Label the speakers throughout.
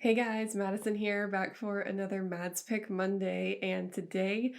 Speaker 1: Hey guys, Madison here, back for another Mads Pick Monday, and today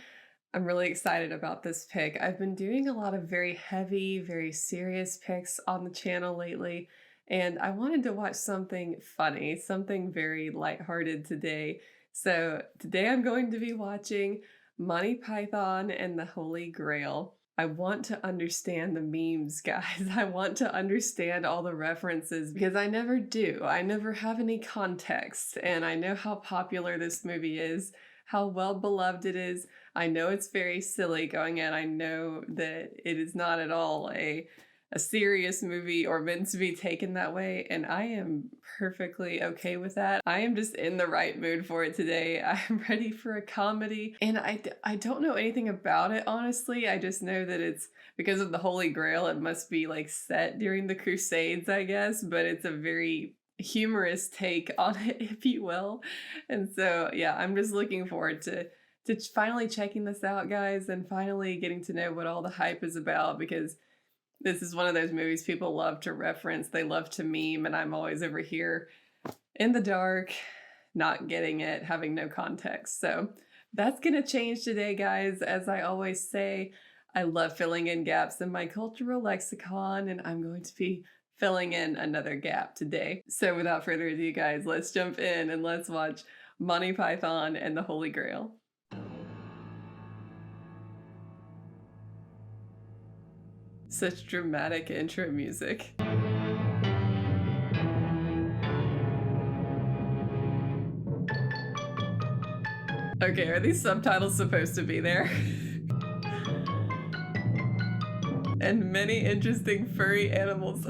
Speaker 1: I'm really excited about this pick. I've been doing a lot of very heavy, very serious picks on the channel lately, and I wanted to watch something funny, something very lighthearted today. So today I'm going to be watching Monty Python and the Holy Grail. I want to understand the memes, guys. I want to understand all the references because I never do. I never have any context, and I know how popular this movie is, how well beloved it is. I know it's very silly going in. I know that it is not at all a serious movie or meant to be taken that way, and I am perfectly okay with that. I am just in the right mood for it today. I'm ready for a comedy, and I don't know anything about it, honestly. I just know that it's because of the Holy Grail. It must be like set during the Crusades, I guess, but it's a very humorous take on it, if you will. And so yeah, I'm just looking forward to finally checking this out, guys, and finally getting to know what all the hype is about, because this is one of those movies people love to reference, they love to meme, and I'm always over here in the dark, not getting it, having no context. So that's gonna change today, guys. As I always say, I love filling in gaps in my cultural lexicon, and I'm going to be filling in another gap today. So without further ado, guys, let's jump in and let's watch Monty Python and the Holy Grail. Such dramatic intro music. Okay, are these subtitles supposed to be there? And many interesting furry animals.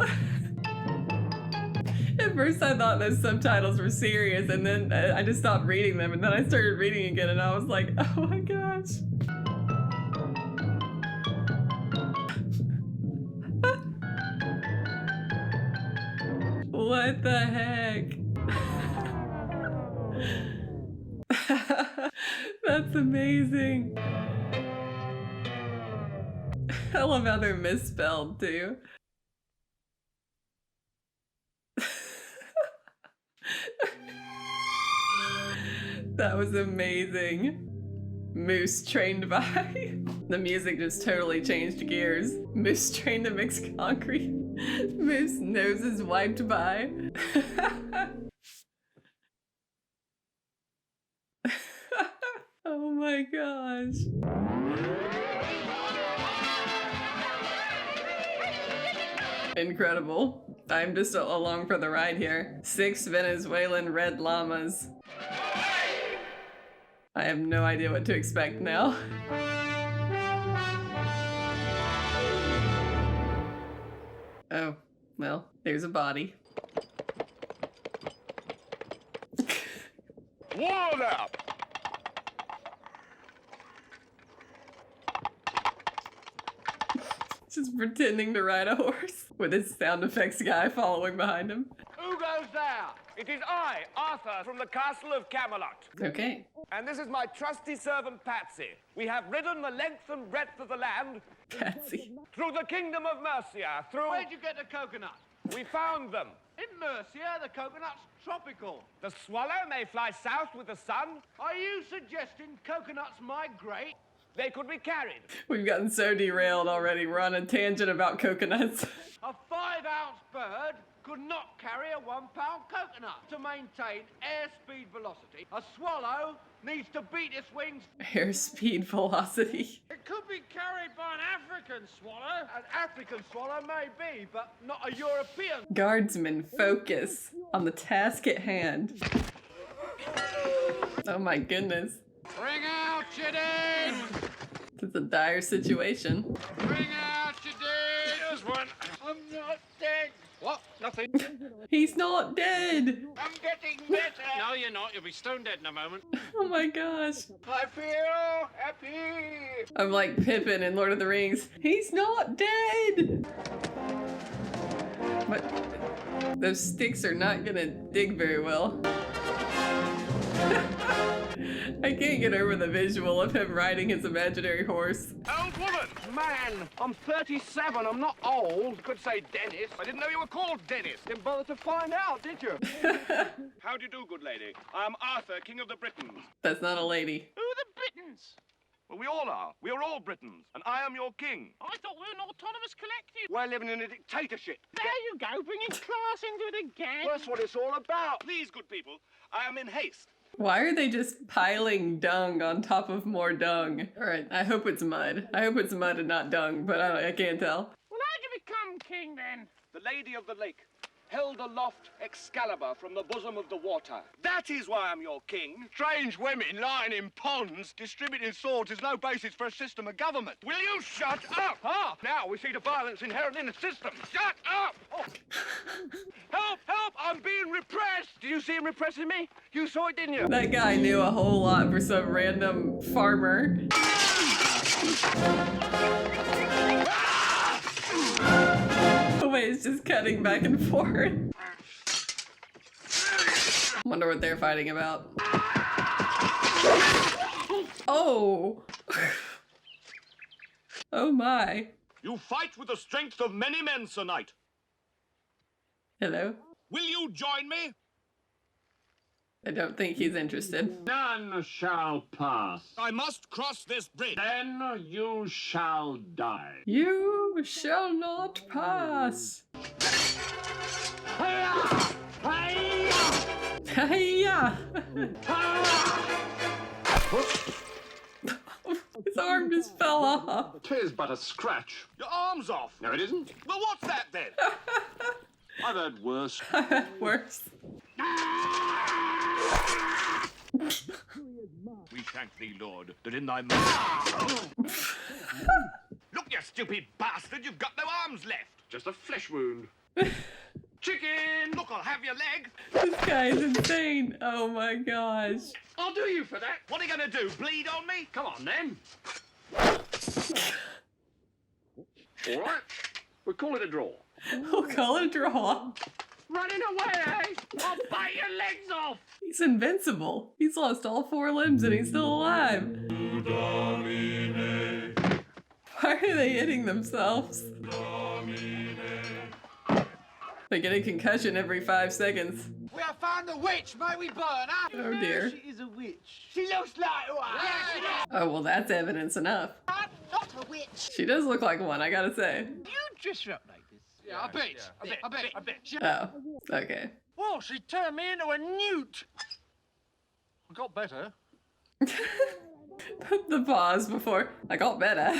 Speaker 1: At first I thought those subtitles were serious, and then I just stopped reading them, and then I started reading again, and I was like, oh my gosh. What the heck? That's amazing. I love how they're misspelled too. That was amazing. Moose trained by. The music just totally changed gears. Moose trained to mix concrete. Moose noses wiped by. Oh my gosh. Incredible. I'm just along for the ride here. 6 Venezuelan red llamas. I have no idea what to expect now. Oh, well, there's a body.
Speaker 2: Water!
Speaker 1: Just pretending to ride a horse with his sound effects guy following behind him.
Speaker 2: Who goes there? It is I, Arthur, from the castle of Camelot.
Speaker 1: Okay.
Speaker 2: And this is my trusty servant, Patsy. We have ridden the length and breadth of the land.
Speaker 1: Patsy.
Speaker 2: Through the kingdom of Mercia, through...
Speaker 3: Where'd you get the coconut?
Speaker 2: We found them.
Speaker 3: In Mercia, the coconut's tropical.
Speaker 2: The swallow may fly south with the sun.
Speaker 3: Are you suggesting coconuts migrate?
Speaker 2: They could be carried.
Speaker 1: We've gotten so derailed already. We're on a tangent about coconuts.
Speaker 3: A 5-ounce bird could not carry a 1-pound coconut. To maintain airspeed velocity, a swallow needs to beat its wings.
Speaker 1: Airspeed velocity.
Speaker 3: It could be carried by an African swallow. An African swallow may be, but not a European.
Speaker 1: Guardsmen, focus on the task at hand. Oh my goodness.
Speaker 3: Bring out your dead!
Speaker 1: It's a dire situation.
Speaker 3: Bring out your dead! Here's one. I'm not dead. What? Nothing.
Speaker 1: He's not dead!
Speaker 3: I'm getting better. No, you're not. You'll be stone dead in a moment.
Speaker 1: Oh my gosh.
Speaker 3: I feel happy.
Speaker 1: I'm like Pippin in Lord of the Rings. He's not dead! But those sticks are not gonna dig very well. I can't get over the visual of him riding his imaginary horse.
Speaker 2: Old woman!
Speaker 3: Man, I'm 37. I'm not old. Could say Dennis.
Speaker 2: I didn't know you were called Dennis.
Speaker 3: Didn't bother to find out, did you?
Speaker 2: How do you do, good lady? I am Arthur, King of the Britons.
Speaker 1: That's not a lady.
Speaker 3: Who are the Britons?
Speaker 2: Well, we all are. We are all Britons, and I am your king.
Speaker 3: I thought we were an autonomous collective. We're living in a dictatorship. There you go, bringing class into it again. Well, that's what it's all about.
Speaker 2: Please, good people, I am in haste.
Speaker 1: Why are they just piling dung on top of more dung? All right, I hope it's mud. I hope it's mud and not dung, but I can't tell.
Speaker 3: Well, how'd you become king, then?
Speaker 2: The Lady of the Lake held aloft Excalibur from the bosom of the water. That is why I'm your king.
Speaker 3: Strange women lying in ponds distributing swords is no basis for a system of government.
Speaker 2: Will you shut up?
Speaker 3: Ah, now we see the violence inherent in the system.
Speaker 2: Shut up!
Speaker 3: Oh. Help, help, I'm being repressed. Did you see him repressing me? You saw it, didn't you?
Speaker 1: That guy knew a whole lot for some random farmer. The way it's just cutting back and forth. Wonder what they're fighting about. Oh! Oh my.
Speaker 2: You fight with the strength of many men, Sir Knight.
Speaker 1: Hello?
Speaker 2: Will you join me?
Speaker 1: I don't think he's interested.
Speaker 4: None shall pass.
Speaker 2: I must cross this bridge.
Speaker 4: Then you shall die.
Speaker 1: You shall not pass.
Speaker 4: Hiya! Hiya!
Speaker 1: Hiya! His arm just fell off.
Speaker 4: 'Tis but a scratch.
Speaker 2: Your arm's off.
Speaker 4: No, it isn't.
Speaker 2: Well, what's that then?
Speaker 4: I've had worse.
Speaker 1: Worse.
Speaker 2: We thank thee, Lord, that in thy mouth. Look, you stupid bastard, you've got no arms left.
Speaker 4: Just a flesh wound. Chicken!
Speaker 2: Look, I'll have your leg.
Speaker 1: This guy is insane. Oh my gosh.
Speaker 4: I'll do you for that.
Speaker 2: What are you going to do, bleed on me?
Speaker 4: Come on, then. All right. We'll call it a draw.
Speaker 1: We'll call it a draw.
Speaker 3: Running away, eh? I'll bite your legs off.
Speaker 1: He's invincible. He's lost all 4 limbs and he's still alive. Why are they hitting themselves? They get a concussion every 5 seconds.
Speaker 3: We have found the witch. May we burn her?
Speaker 1: Oh dear.
Speaker 3: She is a witch. She looks like one.
Speaker 1: Oh, well, that's evidence enough.
Speaker 5: I'm not a witch.
Speaker 1: She does look like one, I gotta say.
Speaker 3: You dress her up like this. Yeah, I bet.
Speaker 1: Oh, okay.
Speaker 3: Well, she turned me into a newt. I got better.
Speaker 1: The pause before I got better.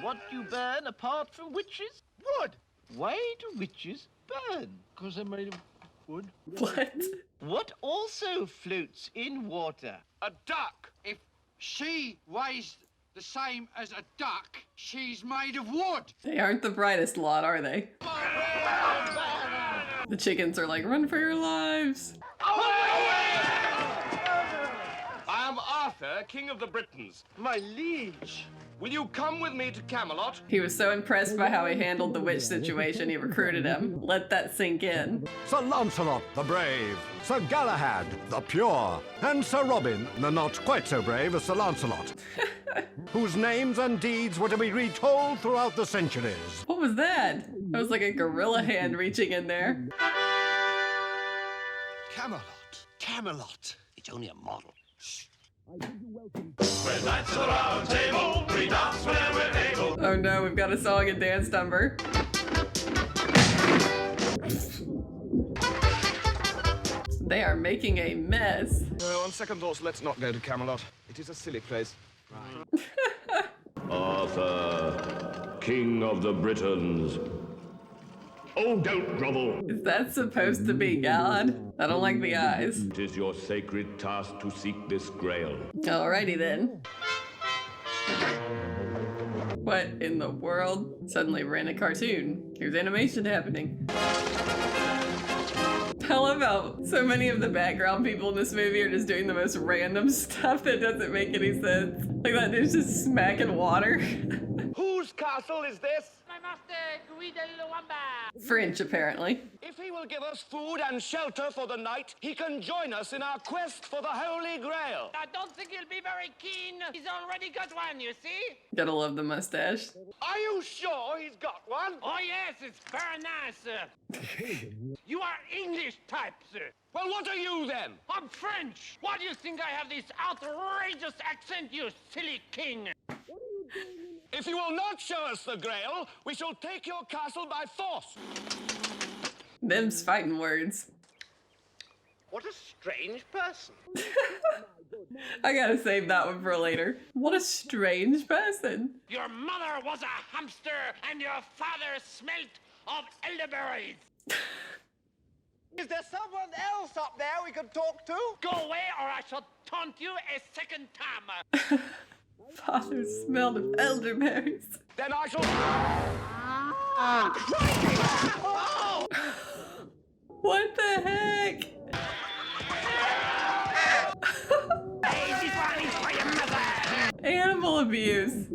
Speaker 6: What do you burn apart from witches?
Speaker 3: Wood.
Speaker 6: Why do witches burn?
Speaker 3: Because they're made of wood.
Speaker 1: What?
Speaker 6: What also floats in water?
Speaker 3: A duck. If she weighs the same as a duck, she's made of wood.
Speaker 1: They aren't the brightest lot, are they? The chickens are like, run for your lives.
Speaker 2: I am Arthur, King of the Britons.
Speaker 3: My liege.
Speaker 2: Will you come with me to Camelot?
Speaker 1: He was so impressed by how he handled the witch situation, he recruited him. Let that sink in.
Speaker 7: Sir Lancelot the Brave, Sir Galahad the Pure, and Sir Robin, the not quite so brave as Sir Lancelot, whose names and deeds were to be retold throughout the centuries.
Speaker 1: What was that? That was like a gorilla hand reaching in there.
Speaker 7: Camelot.
Speaker 6: It's only a model.
Speaker 1: Oh no, we've got a song and dance number. They are making a mess.
Speaker 2: On second thoughts, let's not go to Camelot. It is a silly place.
Speaker 4: Arthur, King of the Britons. Oh, don't grovel.
Speaker 1: Is that supposed to be God? I don't like the eyes.
Speaker 4: It is your sacred task to seek this grail.
Speaker 1: Alrighty then. What in the world? Suddenly ran a cartoon. Here's animation happening. I love how so many of the background people in this movie are just doing the most random stuff that doesn't make any sense. Like that dude's just smacking water.
Speaker 2: Whose castle is this?
Speaker 5: My
Speaker 1: French, apparently.
Speaker 5: If he will give us food and shelter for the night, he can join us in our quest for the Holy Grail.
Speaker 3: I don't think he'll be very keen. He's already got one, you see?
Speaker 1: Gotta love the mustache.
Speaker 5: Are you sure he's got one?
Speaker 3: Oh, yes, it's very nice, sir. You are English type, sir.
Speaker 5: Well, what are you then?
Speaker 3: I'm French. Why do you think I have this outrageous accent, you silly king?
Speaker 5: If you will not show us the Grail, we shall take your castle by force.
Speaker 1: Them's fighting words.
Speaker 6: What a strange person.
Speaker 1: I gotta save that one for later. What a strange person.
Speaker 3: Your mother was a hamster, and your father smelt of elderberries.
Speaker 6: Is there someone else up there we could talk to?
Speaker 3: Go away, or I shall taunt you a second time.
Speaker 1: Father smelled of elderberries.
Speaker 5: Then I shall...
Speaker 6: Oh!
Speaker 1: What the heck? Animal abuse.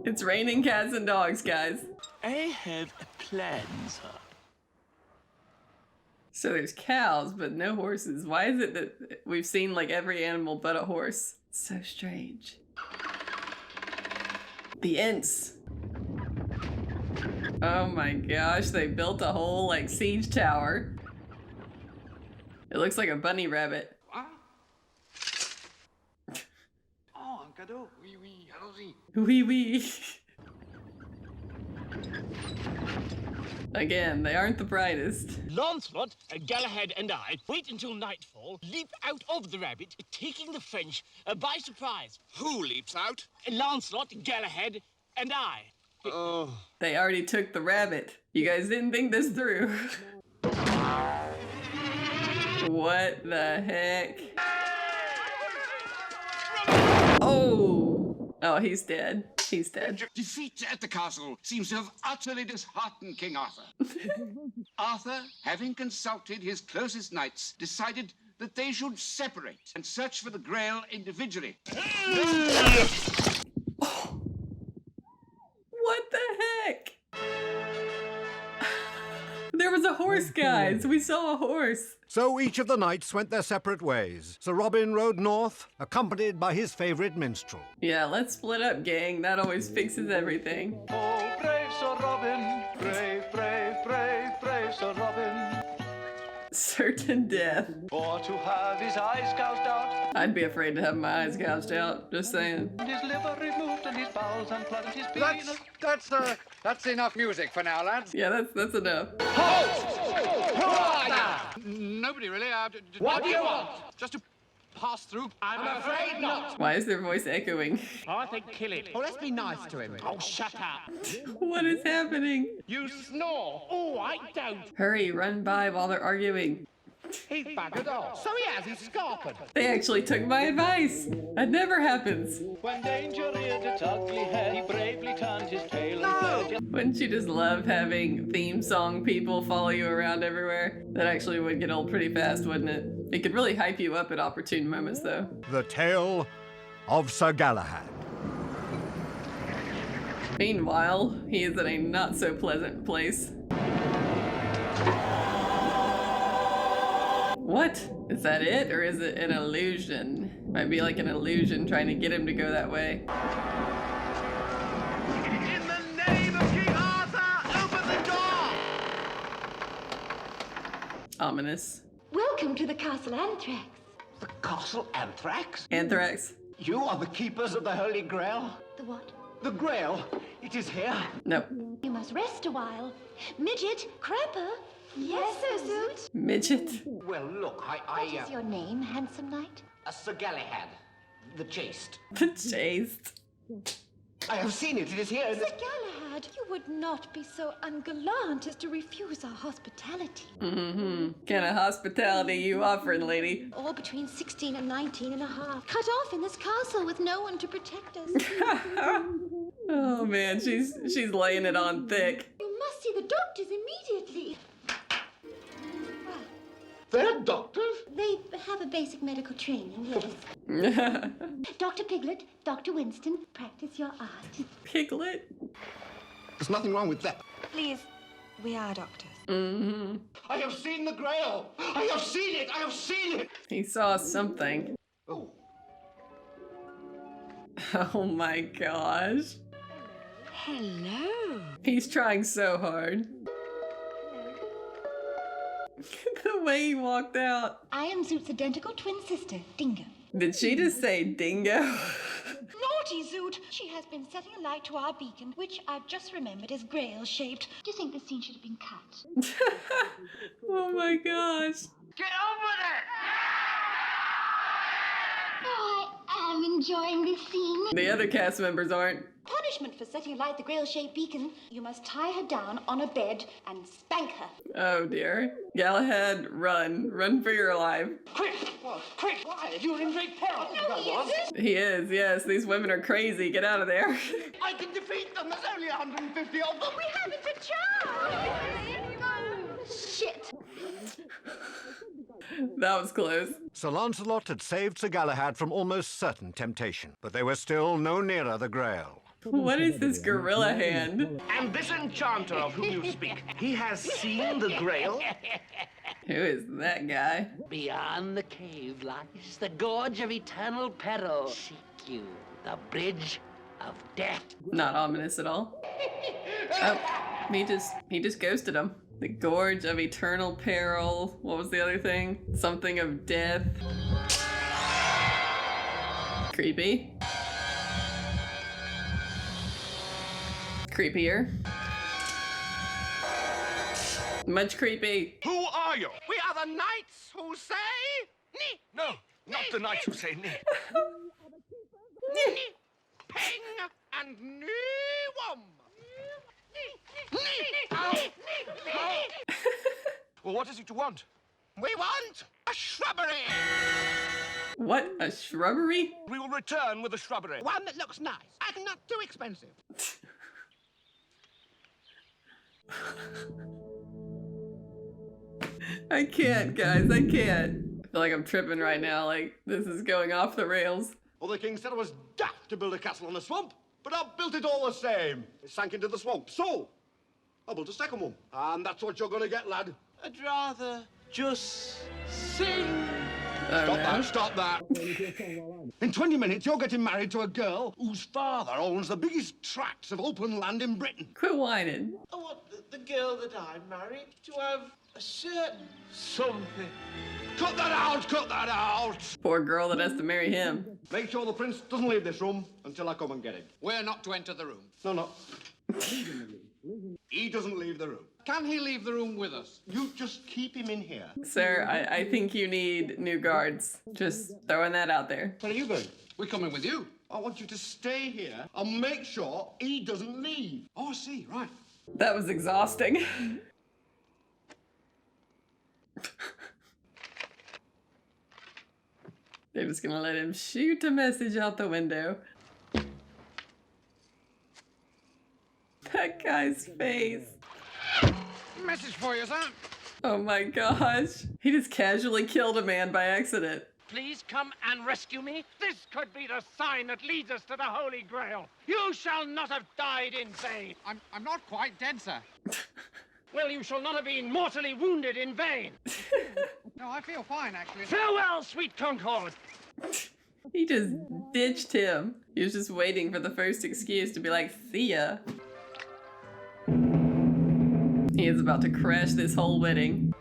Speaker 1: It's raining cats and dogs, guys.
Speaker 5: I have a plan, sir.
Speaker 1: So there's cows, but no horses. Why is it that we've seen like every animal but a horse? So strange. The Ents. Oh my gosh, they built a whole like siege tower. It looks like a bunny rabbit.
Speaker 3: Oh, un cadeau. Oui, oui, allons-y.
Speaker 1: Wee wee. Again, they aren't the brightest.
Speaker 8: Lancelot, Galahad and I wait until nightfall, leap out of the rabbit, taking the French by surprise.
Speaker 2: Who leaps out?
Speaker 8: Lancelot, Galahad, and I.
Speaker 2: Oh.
Speaker 1: They already took the rabbit. You guys didn't think this through. What the heck? Oh! Oh, he's dead. He's dead.
Speaker 9: Defeat at the castle seems to have utterly disheartened King Arthur. Arthur, having consulted his closest knights, decided that they should separate and search for the Grail individually.
Speaker 1: What the heck? There was a horse, guys. We saw a horse.
Speaker 7: So each of the knights went their separate ways. Sir Robin rode north, accompanied by his favorite minstrel.
Speaker 1: Yeah, let's split up, gang. That always fixes everything.
Speaker 3: Oh, brave Sir Robin, brave, brave, brave, brave Sir Robin.
Speaker 1: Certain death.
Speaker 3: For to have his eyes gouged out,
Speaker 1: I'd be afraid to have my eyes gouged out. Just saying.
Speaker 3: and his liver removed, and his bowels unplugged, and his penis.
Speaker 9: That's enough music for now, lads.
Speaker 1: Yeah, that's enough.
Speaker 9: Nobody really.
Speaker 3: What do you want?
Speaker 9: Just to pass through.
Speaker 3: I'm afraid not.
Speaker 1: Why is their voice echoing?
Speaker 3: I think kill it.
Speaker 6: Oh, let's be nice to him.
Speaker 3: Oh, shut up.
Speaker 1: What is happening?
Speaker 3: You snore. Oh, I don't.
Speaker 1: Hurry, run by while they're arguing.
Speaker 3: He's buggered off.
Speaker 6: So he has, he's scarpered.
Speaker 1: They actually took my advice. That never happens.
Speaker 3: When danger reared its ugly head, he bravely turned his tail and fled.
Speaker 1: Wouldn't you just love having theme song people follow you around everywhere? That actually would get old pretty fast, wouldn't it? It could really hype you up at opportune moments, though.
Speaker 7: The Tale of Sir Galahad.
Speaker 1: Meanwhile, he is in a not-so-pleasant place. What? Is that it, or is it an illusion? Might be like an illusion trying to get him to go that way.
Speaker 5: In the name of King Arthur, open the door!
Speaker 1: Ominous.
Speaker 10: Welcome to the Castle Anthrax.
Speaker 6: The Castle Anthrax?
Speaker 1: Anthrax.
Speaker 6: You are the keepers of the Holy Grail?
Speaker 10: The what?
Speaker 6: The Grail. It is here.
Speaker 1: No.
Speaker 10: You must rest a while. Midget, Crapper. Yes, Suit.
Speaker 1: Midget.
Speaker 6: Well, look,
Speaker 10: What is your name, handsome knight?
Speaker 6: Sir Galahad, the Chaste.
Speaker 1: The Chaste.
Speaker 6: I have seen it. It is here.
Speaker 10: Sir Galahad, you would not be so ungallant as to refuse our hospitality.
Speaker 1: Mm-hmm. Kind of hospitality you offering, lady?
Speaker 10: All between 16 and 19 and a half. Cut off in this castle with no one to protect us.
Speaker 1: Oh man, she's laying it on thick.
Speaker 10: You must see the doctors immediately.
Speaker 9: They're doctors?
Speaker 10: They have a basic medical training, yes. Dr. Piglet, Dr. Winston, practice your art.
Speaker 1: Piglet?
Speaker 9: There's nothing wrong with that.
Speaker 10: Please, we are doctors.
Speaker 1: Mm-hmm.
Speaker 9: I have seen the Grail. I have seen it. I have seen it.
Speaker 1: He saw something.
Speaker 9: Oh.
Speaker 1: Oh my gosh.
Speaker 10: Hello.
Speaker 1: He's trying so hard. The way he walked out.
Speaker 10: I am Zoot's identical twin sister, Dingo.
Speaker 1: Did she just say dingo?
Speaker 10: Naughty Zoot! She has been setting a light to our beacon, which I've just remembered is grail-shaped. Do you think the scene should have been cut?
Speaker 1: Oh my gosh.
Speaker 3: Get on with it!
Speaker 10: Oh, I am enjoying this scene.
Speaker 1: The other cast members aren't.
Speaker 10: Punishment for setting alight the grail-shaped beacon. You must tie her down on a bed and spank her.
Speaker 1: Oh dear. Galahad, run. Run for your life.
Speaker 3: Quick! What? Quick! Why? You're in great peril.
Speaker 10: No, he isn't.
Speaker 1: He is, yes. These women are crazy. Get out of there.
Speaker 3: I can defeat them. There's only 150 of them.
Speaker 10: We haven't a chance. Shit.
Speaker 1: That was close.
Speaker 7: Sir Lancelot had saved Sir Galahad from almost certain temptation, but they were still no nearer the Grail.
Speaker 1: What is this gorilla hand?
Speaker 5: And this enchanter of whom you speak, he has seen the Grail?
Speaker 1: Who is that guy?
Speaker 11: Beyond the cave lies the gorge of eternal peril. Seek you the bridge of death.
Speaker 1: Not ominous at all. Oh, he just ghosted him. The gorge of eternal peril. What was the other thing? Something of death. Creepy. Creepier. Much creepy.
Speaker 2: Who are you?
Speaker 3: We are the knights who say... Ni,
Speaker 2: No, not the knights who say nay.
Speaker 3: ni, peng, and ni-wom.
Speaker 2: Well, what is it you want?
Speaker 3: We want a shrubbery.
Speaker 1: What? A shrubbery?
Speaker 2: We will return with the shrubbery.
Speaker 3: One that looks nice and not too expensive.
Speaker 1: I can't, guys. I can't. I feel like I'm tripping right now. Like, this is going off the rails.
Speaker 9: Well, the king said it was daft to build a castle on a swamp, but I built it all the same. It sank into the swamp, so I built a second one. And that's what you're gonna get, lad.
Speaker 3: I'd rather just sing.
Speaker 1: Oh,
Speaker 9: Stop that. In 20 minutes, you're getting married to a girl whose father owns the biggest tracts of open land in Britain.
Speaker 1: Quit whining.
Speaker 3: I want the girl that I'm married to have a certain something.
Speaker 9: Cut that out! Cut that out!
Speaker 1: Poor girl that has to marry him.
Speaker 9: Make sure the prince doesn't leave this room until I come and get him.
Speaker 6: We're not to enter the room.
Speaker 9: No. He doesn't leave the room.
Speaker 6: Can he leave the room with us?
Speaker 9: You just keep him in here.
Speaker 1: Sir, I think you need new guards. Just throwing that out there.
Speaker 9: Where are you going?
Speaker 6: We're coming with you.
Speaker 9: I want you to stay here and make sure he doesn't leave.
Speaker 6: Oh, I see, right.
Speaker 1: That was exhausting. They're just gonna let him shoot a message out the window. That guy's face.
Speaker 3: Message for you, sir.
Speaker 1: Oh my gosh. He just casually killed a man by accident.
Speaker 8: Please come and rescue me. This could be the sign that leads us to the Holy Grail. You shall not have died in vain.
Speaker 6: I'm not quite dead, sir.
Speaker 8: Well, you shall not have been mortally wounded in vain.
Speaker 6: No, I feel fine, actually.
Speaker 8: Farewell, sweet Concord.
Speaker 1: He just ditched him. He was just waiting for the first excuse to be like, see ya. He is about to crash this whole wedding.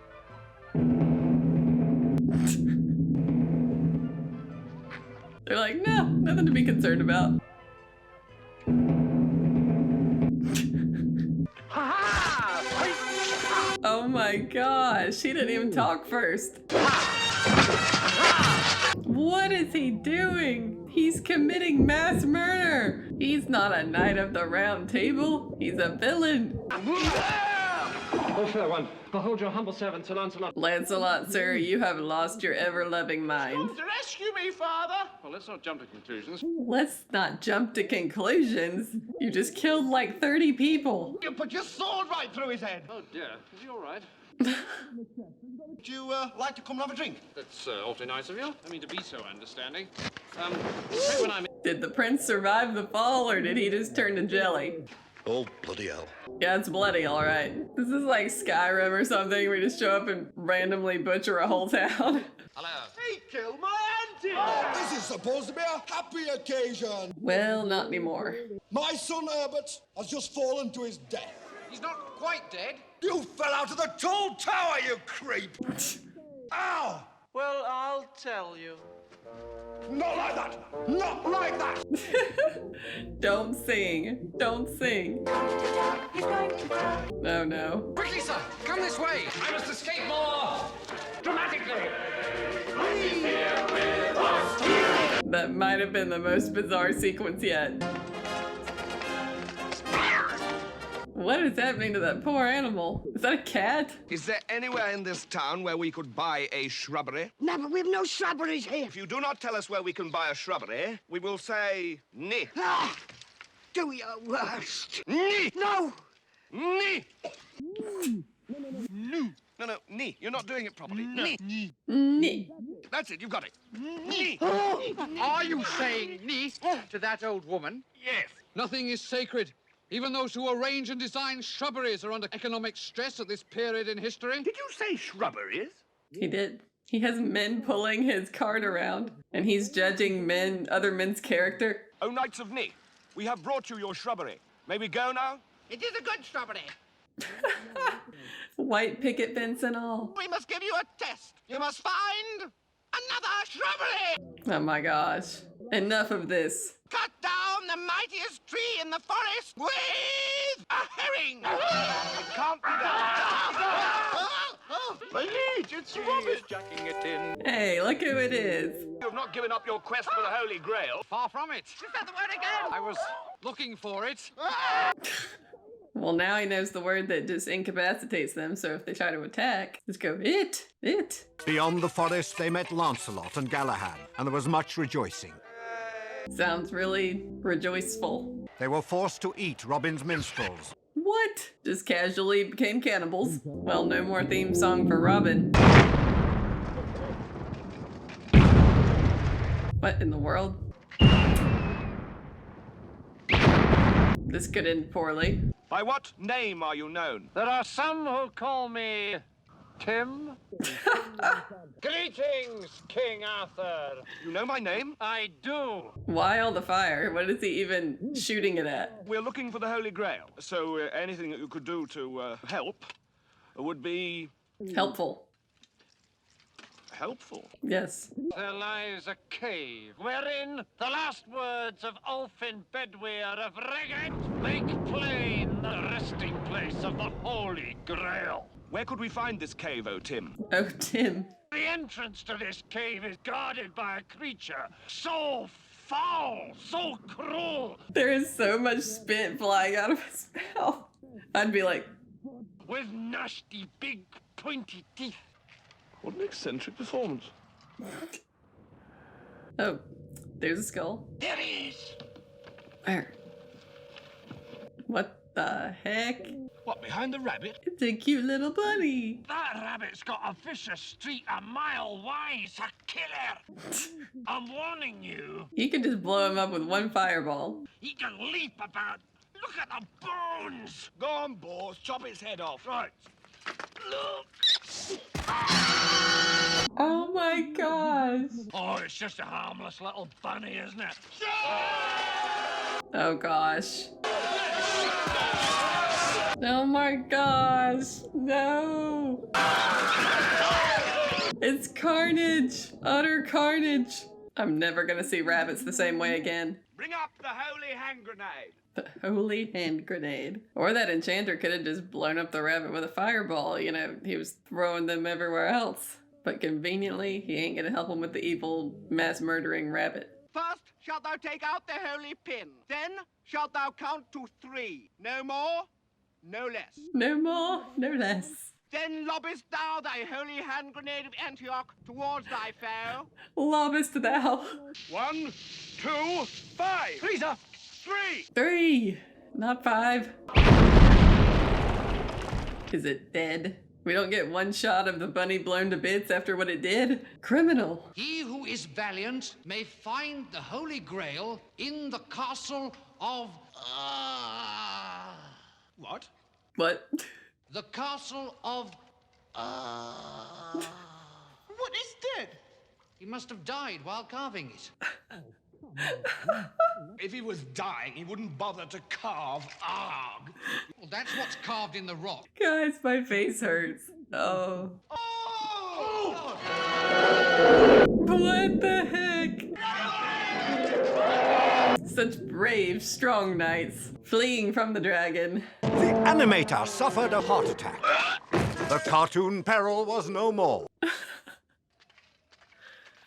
Speaker 1: They're like, no, nothing to be concerned about. Oh my gosh, he didn't even talk first. What is he doing? He's committing mass murder. He's not a knight of the round table. He's a villain.
Speaker 5: Oh, fair one. Behold your humble servant, Sir Lancelot.
Speaker 1: Lancelot, sir, you have lost your ever-loving mind.
Speaker 3: To rescue me, father.
Speaker 6: Well, let's not jump to conclusions.
Speaker 1: Let's not jump to conclusions. You just killed like 30 people.
Speaker 9: You put your sword right through his head.
Speaker 6: Oh, dear. Is he all right?
Speaker 12: Would you like to come and have a drink?
Speaker 3: That's awfully nice of you. I mean to be so understanding. When I'm...
Speaker 1: Did the prince survive the fall, or did he just turn to jelly?
Speaker 7: Oh, bloody hell.
Speaker 1: Yeah, it's bloody, all right. This is like Skyrim or something. We just show up and randomly butcher a whole town.
Speaker 3: Hello.
Speaker 6: He killed my auntie!
Speaker 12: Oh, this is supposed to be a happy occasion.
Speaker 1: Well, not anymore.
Speaker 12: My son Herbert has just fallen to his death.
Speaker 3: He's not quite dead.
Speaker 12: You fell out of the tall tower, you creep! Ow!
Speaker 6: Well, I'll tell you.
Speaker 12: Not like that! Not like that!
Speaker 1: Don't sing. Don't sing. Oh no.
Speaker 3: Quickly, sir! Come this way! I must escape more dramatically!
Speaker 1: That might have been the most bizarre sequence yet. What is happening to that poor animal? Is that a cat?
Speaker 2: Is there anywhere in this town where we could buy a shrubbery?
Speaker 11: No, but we've no shrubberies here.
Speaker 2: If you do not tell us where we can buy a shrubbery, we will say nee.
Speaker 11: Ah, do your worst.
Speaker 2: Nee!
Speaker 11: No!
Speaker 2: Nee! No, nee. You're not doing it properly. Nee.
Speaker 1: Nee.
Speaker 2: That's it, you've got it. Nee.
Speaker 3: Are you saying nee to that old woman?
Speaker 2: Yes.
Speaker 3: Nothing is sacred. Even those who arrange and design shrubberies are under economic stress at this period in history.
Speaker 2: Did you say shrubberies?
Speaker 1: He did. He has men pulling his cart around, and he's judging other men's character.
Speaker 2: O Knights of Nee, we have brought you your shrubbery. May we go now?
Speaker 6: It is a good shrubbery.
Speaker 1: White picket fence and all.
Speaker 6: We must give you a test. You must find another shrubbery.
Speaker 1: Oh my gosh. Enough of this.
Speaker 6: Cut down the mightiest tree in the forest with a herring.
Speaker 2: It can't be done.
Speaker 6: My liege, it's rubbish. Jacking it in.
Speaker 1: Hey, look who it is.
Speaker 2: You have not given up your quest for the Holy Grail.
Speaker 3: Far from it.
Speaker 6: Is that the word again?
Speaker 3: I was looking for it.
Speaker 1: Well, now he knows the word that just incapacitates them, so if they try to attack, just go, it.
Speaker 7: Beyond the forest, they met Lancelot and Galahad, and there was much rejoicing.
Speaker 1: Sounds really rejoiceful.
Speaker 7: They were forced to eat Robin's minstrels.
Speaker 1: What? Just casually became cannibals. Well, no more theme song for Robin. What in the world? This could end poorly.
Speaker 2: By what name are you known?
Speaker 8: There are some who call me Tim. Greetings, King Arthur.
Speaker 2: You know my name?
Speaker 8: I do.
Speaker 1: Why all the fire? What is he even shooting it at?
Speaker 2: We're looking for the Holy Grail, so anything that you could do to help would be...
Speaker 1: Helpful.
Speaker 2: Helpful?
Speaker 1: Yes.
Speaker 8: There lies a cave wherein the last words of Ulfin Bedwyr of Regent make plain the resting place of the Holy Grail.
Speaker 2: Where could we find this cave, oh Tim?
Speaker 1: Oh, Tim.
Speaker 8: The entrance to this cave is guarded by a creature so foul, so cruel.
Speaker 1: There is so much spit flying out of his mouth. I'd be like...
Speaker 8: With nasty, big, pointy teeth.
Speaker 2: What an eccentric performance.
Speaker 1: Oh, there's a skull.
Speaker 8: There he is.
Speaker 1: Where? What the heck?
Speaker 2: What, behind the rabbit?
Speaker 1: It's a cute little bunny.
Speaker 8: That rabbit's got a vicious streak a mile wide. It's a killer. I'm warning you.
Speaker 1: You can just blow him up with one fireball.
Speaker 8: He can leap about. Look at the bones.
Speaker 2: Go on, boss. Chop his head off.
Speaker 8: Right. Look.
Speaker 1: Oh my gosh.
Speaker 8: Oh, it's just a harmless little bunny, isn't it?
Speaker 1: Oh gosh. Oh my gosh. No. It's carnage. Utter carnage. I'm never gonna see rabbits the same way again.
Speaker 2: Bring up the holy hand grenade.
Speaker 1: The holy hand grenade. Or that enchanter could have just blown up the rabbit with a fireball. You know, he was throwing them everywhere else. But conveniently, he ain't gonna help him with the evil, mass-murdering rabbit.
Speaker 6: First shalt thou take out the holy pin. Then shalt thou count to 3. No more, no less.
Speaker 1: No more, no less.
Speaker 6: Then lobbest thou thy holy hand grenade of Antioch towards thy foe.
Speaker 1: Lobbest thou.
Speaker 2: 1, 2, 5.
Speaker 8: 3, sir.
Speaker 2: 3.
Speaker 1: 3, not 5. Is it dead? We don't get one shot of the bunny blown to bits after what it did? Criminal.
Speaker 13: He who is valiant may find the Holy Grail in the castle of... What?
Speaker 1: What?
Speaker 13: The castle of...
Speaker 6: What is dead?
Speaker 13: He must have died while carving it.
Speaker 12: If he was dying, he wouldn't bother to carve arg.
Speaker 13: Well, that's what's carved in the rock.
Speaker 1: Guys, my face hurts. Oh. What the heck? Such brave, strong knights, fleeing from the dragon.
Speaker 7: The animator suffered a heart attack. The cartoon peril was no more.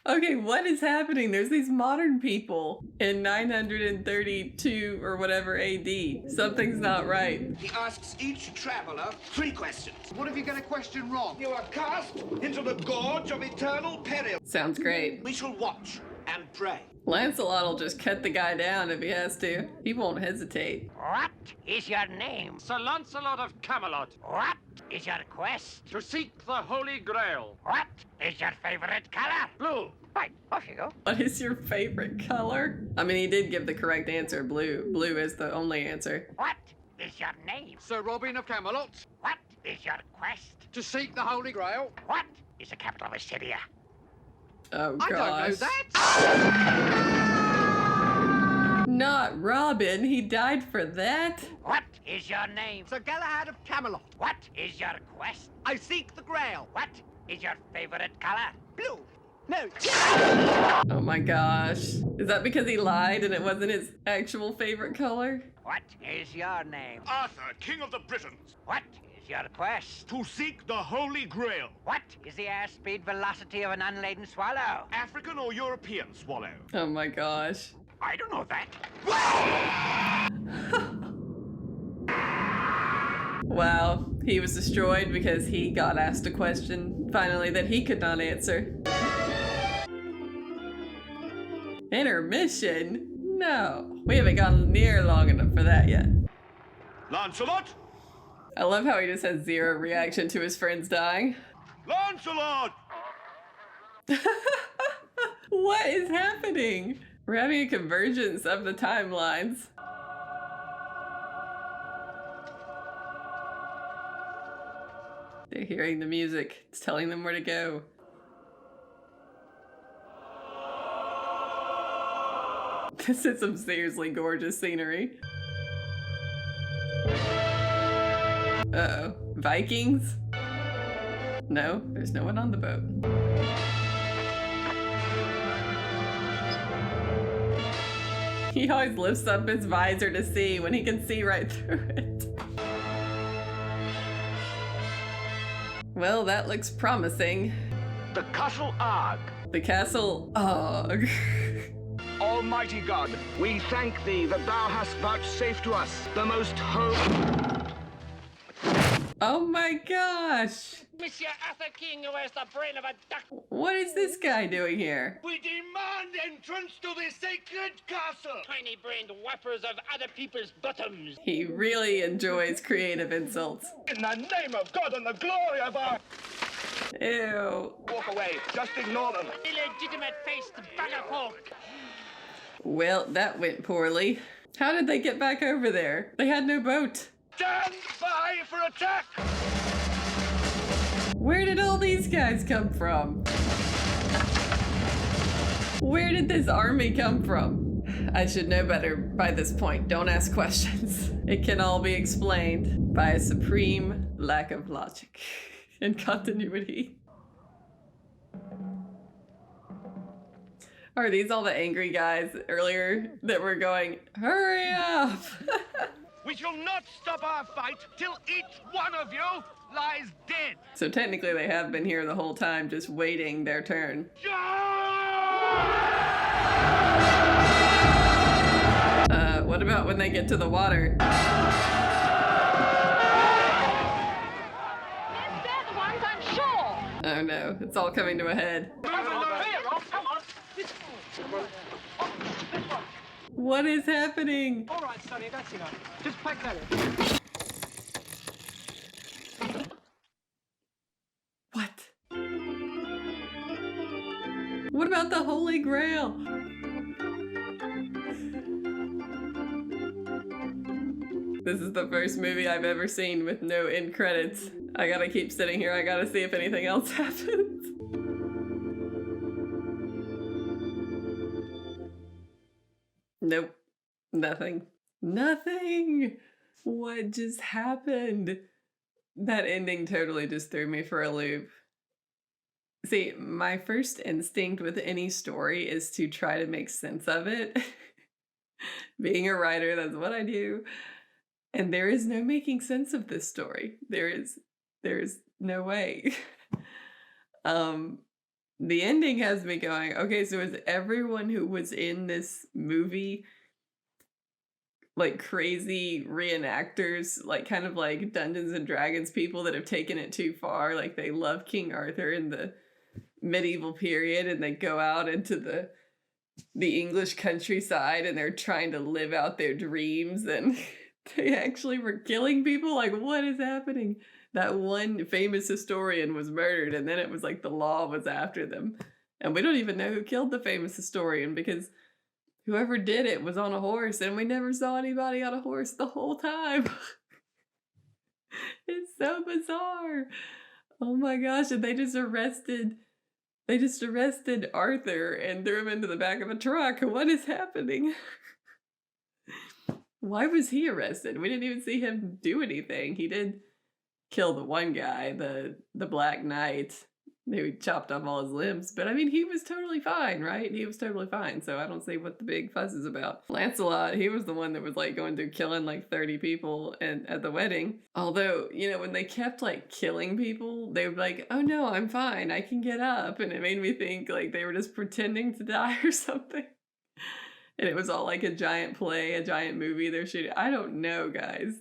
Speaker 1: Okay, what is happening? There's these modern people in 932 or whatever AD. Something's not right.
Speaker 6: He asks each traveler 3 questions.
Speaker 3: What have you got a question wrong?
Speaker 12: You are cast into the gorge of eternal peril.
Speaker 1: Sounds great.
Speaker 6: We shall watch and pray.
Speaker 1: Lancelot will just cut the guy down if he has to. He won't hesitate.
Speaker 11: What is your name?
Speaker 8: Sir Lancelot of Camelot.
Speaker 11: What is your quest?
Speaker 8: To seek the Holy Grail.
Speaker 11: What is your favorite color?
Speaker 8: Blue.
Speaker 11: Right, off you go.
Speaker 1: What is your favorite color? I mean, he did give the correct answer. Blue. Blue is the only answer.
Speaker 11: What is your name?
Speaker 3: Sir Robin of Camelot.
Speaker 11: What is your quest?
Speaker 3: To seek the Holy Grail.
Speaker 11: What is the capital of Assyria?
Speaker 1: Oh, gosh.
Speaker 3: I don't know that.
Speaker 1: Not Robin. He died for that.
Speaker 11: What is your name?
Speaker 6: Sir Galahad of Camelot.
Speaker 11: What is your quest?
Speaker 6: I seek the Grail.
Speaker 11: What is your favorite color?
Speaker 6: Blue. No.
Speaker 1: Oh my gosh. Is that because he lied and it wasn't his actual favorite color?
Speaker 11: What is your name?
Speaker 2: Arthur, King of the Britons.
Speaker 11: What is your quest?
Speaker 2: To seek the Holy Grail.
Speaker 11: What is the airspeed velocity of an unladen swallow?
Speaker 2: African or European swallow?
Speaker 1: Oh my gosh.
Speaker 2: I don't know that.
Speaker 1: Wow. He was destroyed because he got asked a question, finally, that he could not answer. Intermission? No. We haven't gone near long enough for that yet.
Speaker 2: Lancelot?
Speaker 1: I love how he just has zero reaction to his friends dying.
Speaker 2: Lancelot!
Speaker 1: What is happening? We're having a convergence of the timelines. They're hearing the music. It's telling them where to go. This is some seriously gorgeous scenery. Uh-oh. Vikings? No, there's no one on the boat. He always lifts up his visor to see when he can see right through it. Well, that looks promising.
Speaker 2: The Castle Arg.
Speaker 1: The Castle Arg.
Speaker 2: Almighty God, we thank thee that thou hast vouchsafed to us the most
Speaker 1: Oh my gosh!
Speaker 8: Monsieur Arthur King, who has the brain of a duck.
Speaker 1: What is this guy doing here?
Speaker 12: We demand entrance to the sacred castle.
Speaker 8: Tiny-brained whappers of other people's bottoms.
Speaker 1: He really enjoys creative insults.
Speaker 12: In the name of God and the glory of our...
Speaker 1: Ew.
Speaker 2: Walk away, just ignore them.
Speaker 8: Illegitimate-faced bugger folk.
Speaker 1: Well, that went poorly. How did they get back over there? They had no boat.
Speaker 12: Stand by for attack!
Speaker 1: Where did all these guys come from? Where did this army come from? I should know better by this point. Don't ask questions. It can all be explained by a supreme lack of logic and continuity. Are these all the angry guys earlier that were going, hurry up?
Speaker 6: We shall not stop our fight till each one of you lies dead.
Speaker 1: So technically they have been here the whole time, just waiting their turn. What about when they get to the water?
Speaker 10: They're the ones, I'm sure.
Speaker 1: Oh no, it's all coming to a head. What is happening?
Speaker 3: All right, Sonny, that's enough. Just pack that in.
Speaker 1: What about the Holy Grail? This is the first movie I've ever seen with no end credits. I gotta keep sitting here. I gotta see if anything else happens. Nope. Nothing. Nothing! What just happened? That ending totally just threw me for a loop. See, my first instinct with any story is to try to make sense of it. Being a writer, that's what I do. And there is no making sense of this story. There's no way. The ending has me going, okay, so is everyone who was in this movie like crazy reenactors, like kind of like Dungeons and Dragons people that have taken it too far? Like they love King Arthur in the medieval period and they go out into the English countryside and they're trying to live out their dreams and they actually were killing people? Like, what is happening? That one famous historian was murdered and then it was like the law was after them. And we don't even know who killed the famous historian because whoever did it was on a horse and we never saw anybody on a horse the whole time. It's so bizarre. Oh my gosh, and they just arrested Arthur and threw him into the back of a truck. What is happening? Why was he arrested? We didn't even see him do anything. He did kill the one guy, the Black Knight, who chopped off all his limbs. But I mean, he was totally fine, right? He was totally fine. So I don't see what the big fuss is about. Lancelot, he was the one that was like going through killing like 30 people at the wedding. Although, you know, when they kept like killing people, they were like, oh no, I'm fine. I can get up. And it made me think like they were just pretending to die or something. And it was all like a giant play, a giant movie they're shooting. I don't know, guys.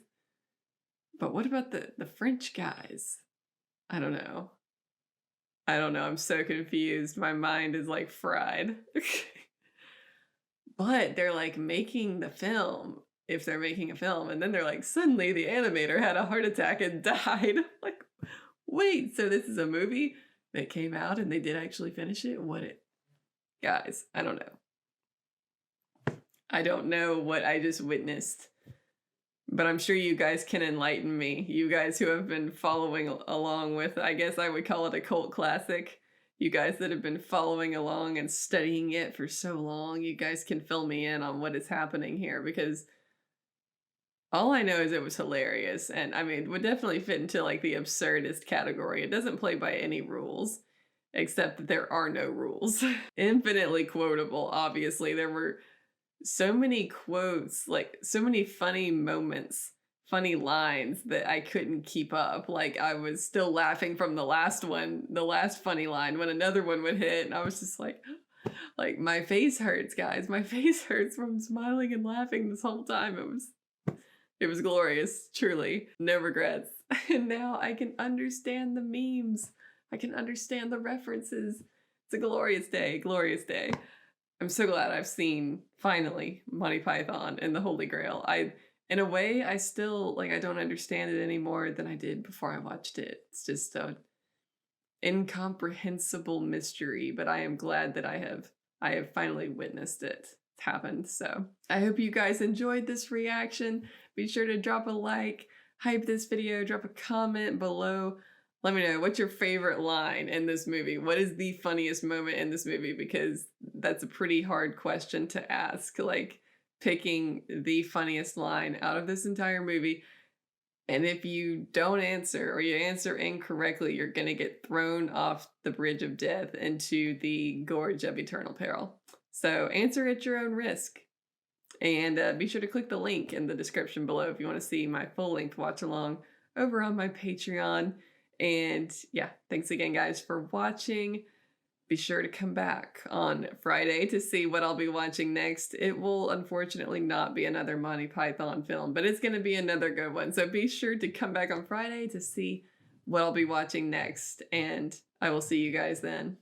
Speaker 1: But what about the French guys? I don't know. I'm so confused. My mind is like fried. But they're like making the film, if they're making a film, and then they're like, suddenly the animator had a heart attack and died. Like, wait, so this is a movie that came out and they did actually finish it? Guys, I don't know. I don't know what I just witnessed. But I'm sure you guys can enlighten me. You guys who have been following along with, I guess I would call it a cult classic. You guys that have been following along and studying it for so long, you guys can fill me in on what is happening here, because all I know is it was hilarious. And I mean, it would definitely fit into like the absurdist category. It doesn't play by any rules, except that there are no rules. Infinitely quotable, obviously. There were so many quotes, like so many funny moments, funny lines that I couldn't keep up. Like I was still laughing from the last one, the last funny line when another one would hit. And I was just like my face hurts, guys. My face hurts from smiling and laughing this whole time. It was glorious, truly. No regrets. And now I can understand the memes. I can understand the references. It's a glorious day, glorious day. I'm so glad I've seen, finally, Monty Python and the Holy Grail. In a way, I still, like, I don't understand it any more than I did before I watched it. It's just an incomprehensible mystery, but I am glad that I have finally witnessed it. It's happened, so. I hope you guys enjoyed this reaction. Be sure to drop a like, hype this video, drop a comment below. Let me know, what's your favorite line in this movie? What is the funniest moment in this movie? Because that's a pretty hard question to ask, like picking the funniest line out of this entire movie. And if you don't answer or you answer incorrectly, you're gonna get thrown off the bridge of death into the gorge of eternal peril. So answer at your own risk. And be sure to click the link in the description below if you want to see my full-length watch-along over on my Patreon. And yeah, thanks again, guys, for watching. Be sure to come back on Friday to see what I'll be watching next. It will unfortunately not be another Monty Python film, but it's going to be another good one. So be sure to come back on Friday to see what I'll be watching next. And I will see you guys then.